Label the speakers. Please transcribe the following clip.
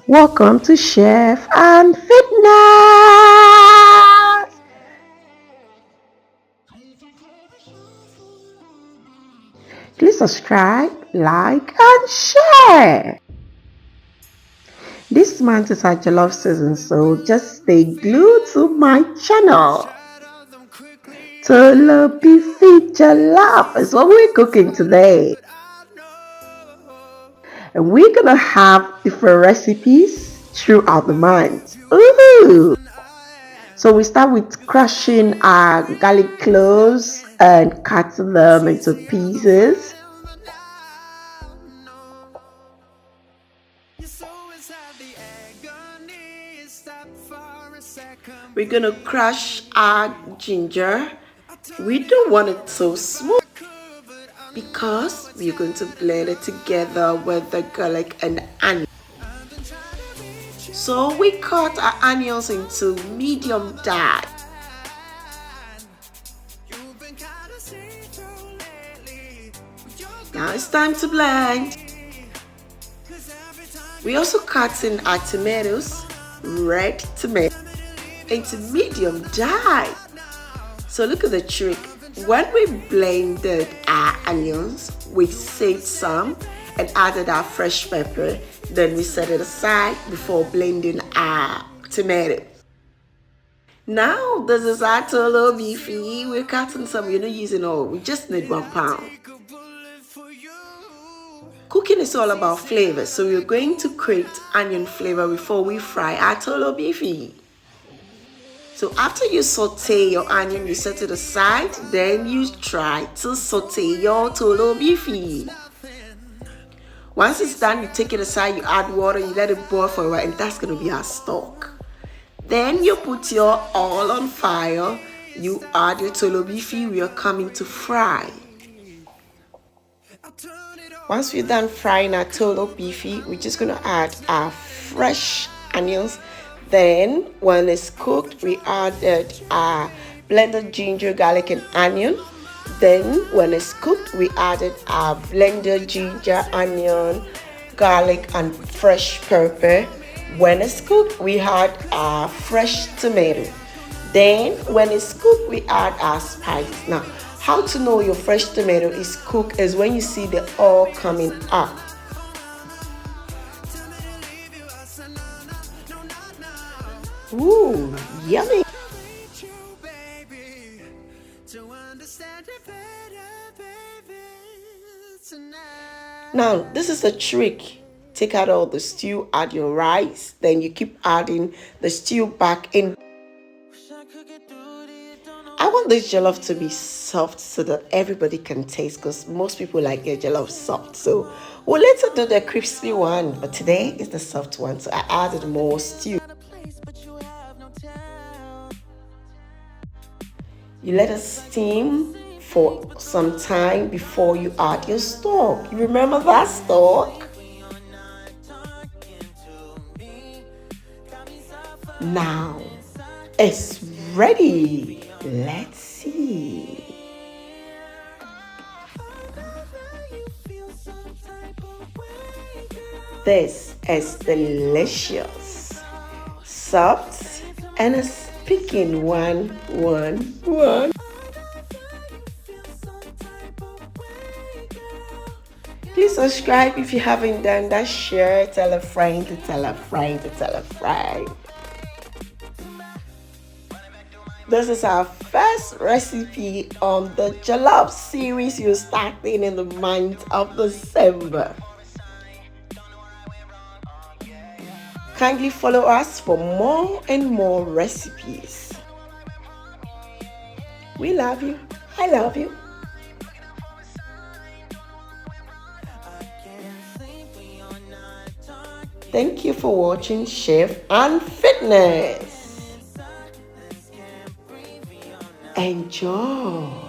Speaker 1: Welcome to Chef and Fitness. Please subscribe, like, and share. This month is our jollof season, so just stay glued to my channel. Tooloo Beef jollof is what we're cooking today. And we're gonna have different recipes throughout the month. Ooh! So we start with crushing our garlic cloves and cutting them into pieces. We're gonna crush our ginger. We don't want it so smooth because we're going to blend it together with the garlic and onion. So we cut our onions into medium dice. Now it's time to blend. We also cut in our tomatoes, red tomato, into medium dice. So look at the trick. When we blended our onions, we saved some and added our fresh pepper. Then we set it aside before blending our tomatoes. Now this is our Tooloo beefy. We're cutting some, you're not using all, we just need 1 pound. Cooking is all about flavor, so we're going to create onion flavor before we fry our Tooloo beefy. So after you saute your onion, you set it aside, then you try to saute your Tooloo beefy. Once it's done, you take it aside, you add water, you let it boil for a while, and that's going to be our stock. Then you put your oil on fire, you add your Tooloo beefy, we are coming to fry. Once we're done frying our Tooloo beefy, we're just going to add our fresh onions. Then when it's cooked, we added our blended ginger, garlic, and onion. Then when it's cooked, we added our blended ginger, onion, garlic, and fresh pepper. When it's cooked, we add our fresh tomato. Then when it's cooked, we add our spices. Now, how to know your fresh tomato is cooked is when you see the oil coming up. Ooh, yummy! Now, this is a trick. Take out all the stew, add your rice, then you keep adding the stew back in. I want this jollof to be soft so that everybody can taste, because most people like their jollof soft. So we'll later do the crispy one, but today is the soft one, so I added more stew. You let it steam for some time before you add your stock. You remember that stock? Now it's ready. Let's see. This is delicious, soft, and a speaking one. Please subscribe if you haven't done that. Share, tell a friend to tell a friend to tell a friend. This is our first recipe on the jollof series you're starting in the month of December. Kindly follow us for more and more recipes. We love you. I love you. Thank you for watching Chef and Fitness. Enjoy.